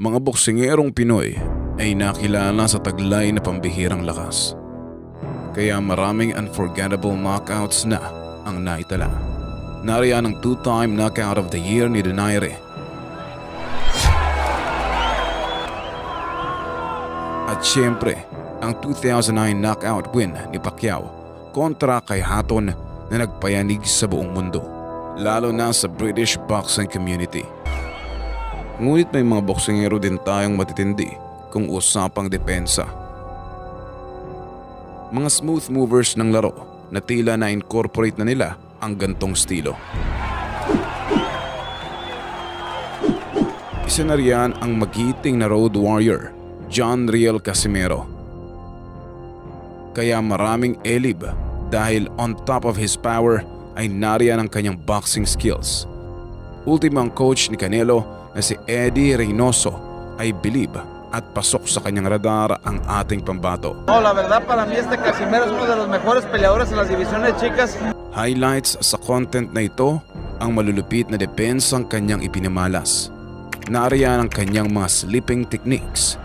mga boksingerong Pinoy ay nakilala sa taglay na pambihirang lakas. Kaya maraming unforgettable knockouts na ang naitala. Nariyan ang 2-time knockout of the year ni Donaire. At syempre, ang 2009 knockout win ni Pacquiao kontra kay Hatton na nagpayanig sa buong mundo, lalo na sa British boxing community. Ngunit may mga boksingero din tayong matitindi kung usapang depensa. Mga smooth movers ng laro na tila na-incorporate na nila ang gantong estilo. Isa na riyan ang magiting na road warrior, John Riel Casimero. Kaya maraming elib dahil on top of his power ay nariyan ang kanyang boxing skills. Ultimang coach ni Canelo na si Eddie Reynoso ay bilib at pasok sa kanyang radar ang ating pambato. La verdad para mí este Casimero es uno de los mejores peleadores en las divisiones chicas. Highlights sa content na ito ang malulupit na depensang kanyang ipinamalas. Nariyan ang kanyang mga sleeping techniques.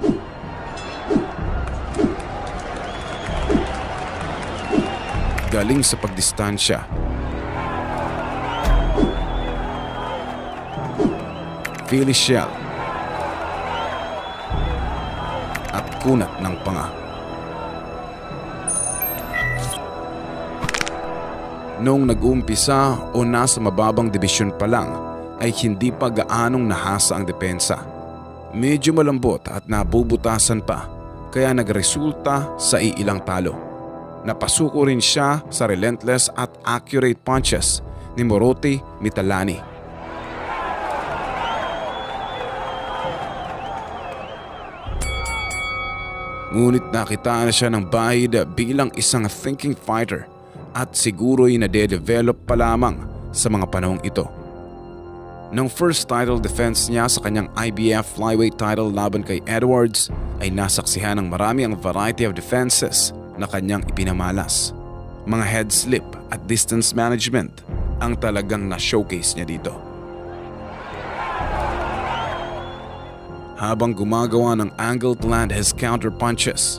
Galing sa pagdistansya. Philly shell. At kunat ng panga. Noong nag-uumpisa o nasa mababang dibisyon pa lang ay hindi pa gaanong nahasa ang depensa. Medyo malambot at nabubutasan pa kaya nagresulta sa iilang talo. Napasuko rin siya sa relentless at accurate punches ni Morote Mitalani. Ngunit nakita na siya ng bahid bilang isang thinking fighter at siguro'y nade-develop pa lamang sa mga panahong ito. Nang first title defense niya sa kanyang IBF flyweight title laban kay Edwards ay nasaksihan ng marami ang variety of defenses na kanyang ipinamalas. Mga head slip at distance management ang talagang na-showcase niya dito. Habang gumagawa ng angle to land his counter punches.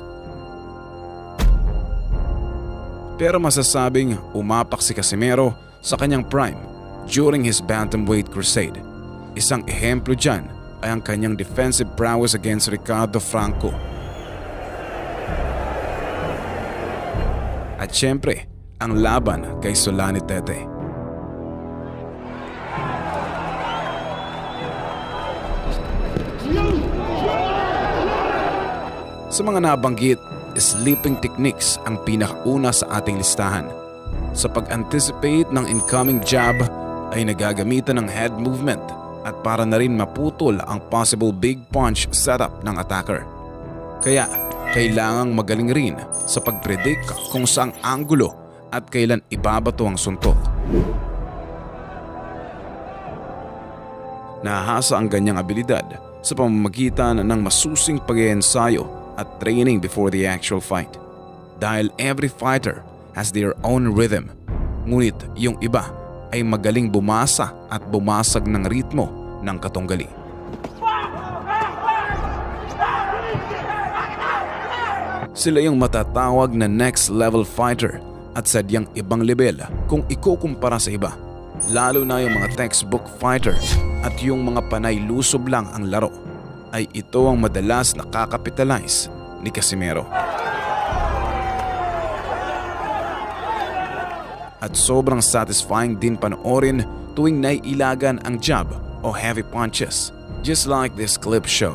Pero masasabing umapak si Casimero sa kanyang prime during his bantamweight crusade. Isang ehemplo dyan ay ang kanyang defensive prowess against Ricardo Franco. At syempre, ang laban kay Solani Tete. Sa mga nabanggit, sleeping techniques ang pinakauna sa ating listahan. Sa pag-anticipate ng incoming jab ay nagagamitan ng head movement at para na rin maputol ang possible big punch setup ng attacker. Kaya kailangang magaling rin sa pag-predict kung saang anggulo at kailan ibabato ang suntok. Nahasa ang ganyang abilidad sa pamamagitan ng masusing pag-iensayo at training before the actual fight. Dahil every fighter has their own rhythm, ngunit yung iba ay magaling bumasa at bumasag ng ritmo ng katunggali. Sila yung matatawag na next level fighter at sadyang ibang level kung ikukumpara sa iba. Lalo na yung mga textbook fighter at yung mga panay lusob lang ang laro ay ito ang madalas nakakapitalize ni Casimero. At sobrang satisfying din panoorin tuwing naiilagan ang jab o heavy punches, just like this clip show.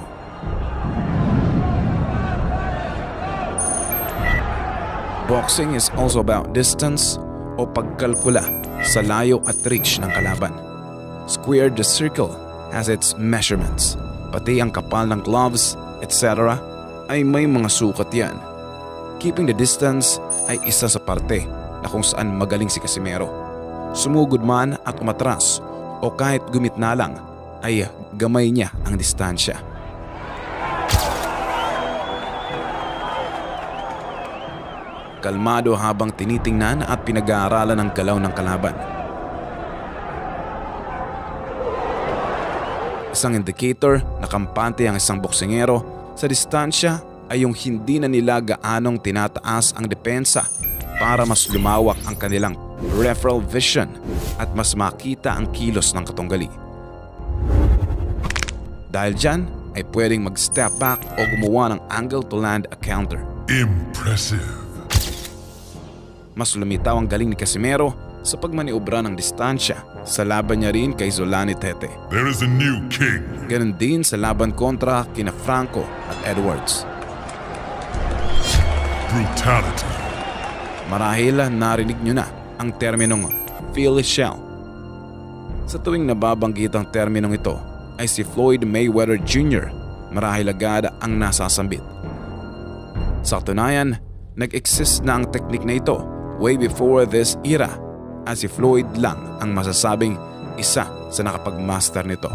Boxing is also about distance o pagkalkula sa layo at reach ng kalaban. Square the circle has its measurements, pati ang kapal ng gloves, etc. ay may mga sukat yan. Keeping the distance ay isa sa parte na kung saan magaling si Casimero. Sumugod man at umatras o kahit gumitna lang ay gamay niya ang distansya. Kalmado habang tinitingnan at pinag-aaralan ang galaw ng kalaban. Isang indicator na kampante ang isang boksingero sa distansya ay yung hindi na nila gaanong tinataas ang depensa para mas lumawak ang kanilang peripheral vision at mas makita ang kilos ng katunggali. Dahil dyan ay pwedeng mag-step back o gumawa ng angle to land a counter. Impressive. Mas lumitaw ang galing ni Casimero sa pagmaniobra ng distansya sa laban niya rin kay Zolani Tete. There is a new king. Ganon din sa laban kontra kina Franco at Edwards. Brutality. Marahil narinig nyo na ang terminong Philly Shell. Sa tuwing nababanggit ang terminong ito ay si Floyd Mayweather Jr. marahil agad ang nasasambit. Sa katunayan, nag-exist na ang teknik na ito way before this era at si Floyd lang ang masasabing isa sa nakapag-master nito.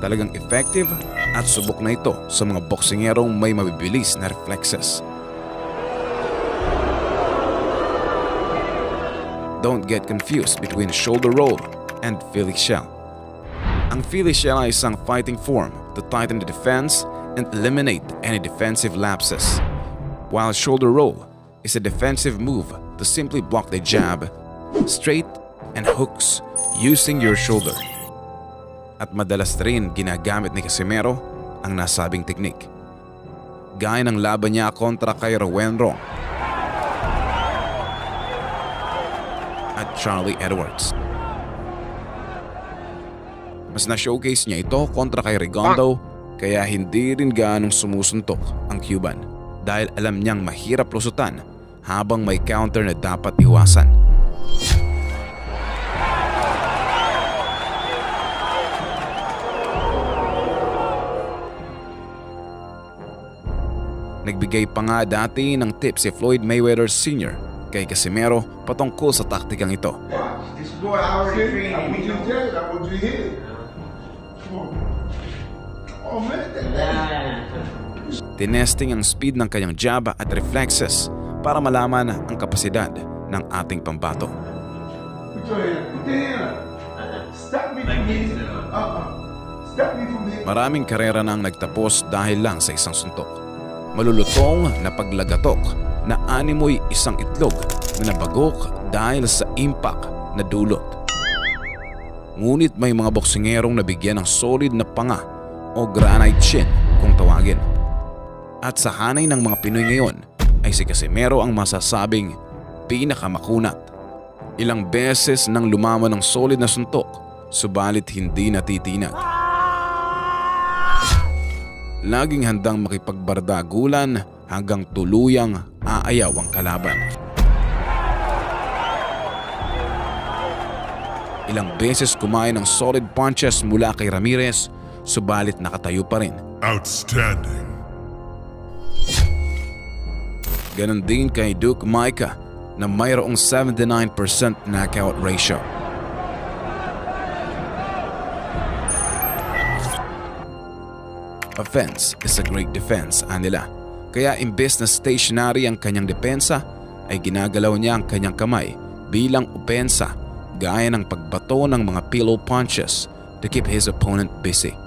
Talagang effective at subok na ito sa mga boksingerong may mabibilis na reflexes. Don't get confused between shoulder roll and Philly Shell. Ang Philly Shell ay isang fighting form to tighten the defense and eliminate any defensive lapses, while shoulder roll is a defensive move to simply block the jab, straight, and hooks using your shoulder. At madalas rin ginagamit ni Casimero ang nasabing teknik. Gaya ng laban niya kontra kay Rowen Rong at Charlie Edwards. Mas na-showcase niya ito kontra kay Rigondo kaya hindi rin gaanong sumusuntok ang Cuban dahil alam niyang mahirap lusutan habang may counter na dapat iwasan. Nagbigay pa nga dati ng tip si Floyd Mayweather Sr. kay Casimero patungkol sa taktikang ito. This boy already trained. I want you to hit it. I want you to hit it. Come on. Oh man. Tinesting ang speed ng kanyang jab at reflexes para malaman ang kapasidad ng ating pambato. Put your hand. Put your hand up. Stop me from hitting. Stop me from hitting. Maraming karera nang nagtapos dahil lang sa isang suntok. Malulutong na paglagatok na animoy isang itlog na nabagok dahil sa impact na dulot. Ngunit may mga boksingerong nabigyan ng solid na panga o granite chin kung tawagin. At sa hanay ng mga Pinoy ngayon ay si Casimero ang masasabing pinakamakunat. Ilang beses nang lumaman ng solid na suntok subalit hindi natitinag. Laging handang makipagbardagulan hanggang tuluyang aayaw ang kalaban. Ilang beses kumain ng solid punches mula kay Ramirez, subalit nakatayo pa rin. Outstanding. Ganon din kay Duke Micah na mayroong 79% knockout ratio. Offense is a great defense, anila. Kaya imbes na stationary ang kanyang depensa, ay ginagalaw niya ang kanyang kamay bilang opensa gaya ng pagbato ng mga pillow punches to keep his opponent busy.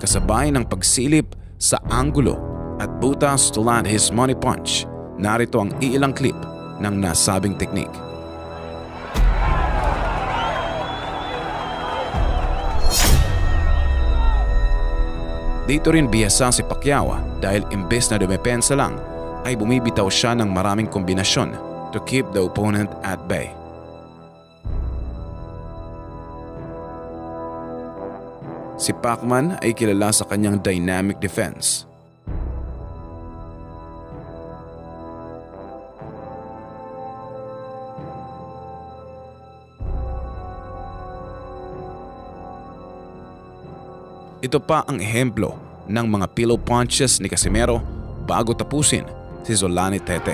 Kasabay ng pagsilip sa anggulo at butas to land his money punch, narito ang ilang clip ng nasabing teknik. Dito rin bihasa si Pacquiao dahil imbes na dumepensa lang ay bumibitaw siya ng maraming kombinasyon to keep the opponent at bay. Si Pacman ay kilala sa kanyang dynamic defense. Ito pa ang ehemplo ng mga pillow punches ni Casimero bago tapusin si Zolani Tete.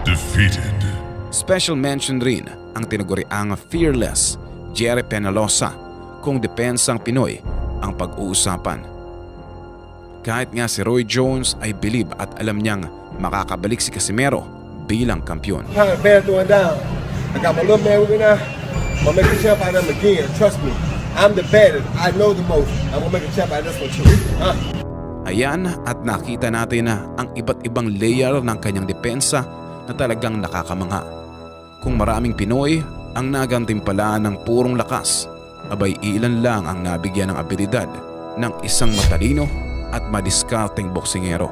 Defeated. Special mention rin ang tinaguriang fearless Jerry Penalosa kung depensang Pinoy ang pag-uusapan. Kahit nga si Roy Jones ay bilib at alam niyang makakabalik si Casimero bilang kampiyon. Trying to bear throwing down. I got my little man with me now. I'm gonna make a champ out of him again. Trust me. I'm the baddest. I know the most. I'm gonna make a champ out of this one too. Ayan, at nakita natin na ang iba't ibang layer ng kanyang depensa na talagang nakakamangha. Kung maraming Pinoy ang nagantimpalaan ng purong lakas, abay ilan lang ang nabigyan ng abilidad ng isang matalino at madiskarteng boksingero.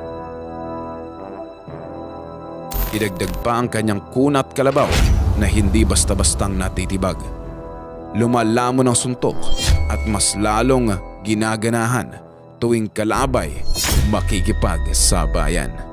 Idagdag pa ang kanyang kunat kalabaw na hindi basta-bastang natitibag. Lumalamon ang suntok at mas lalong ginaganahan tuwing kalabay makikipag sa bayan.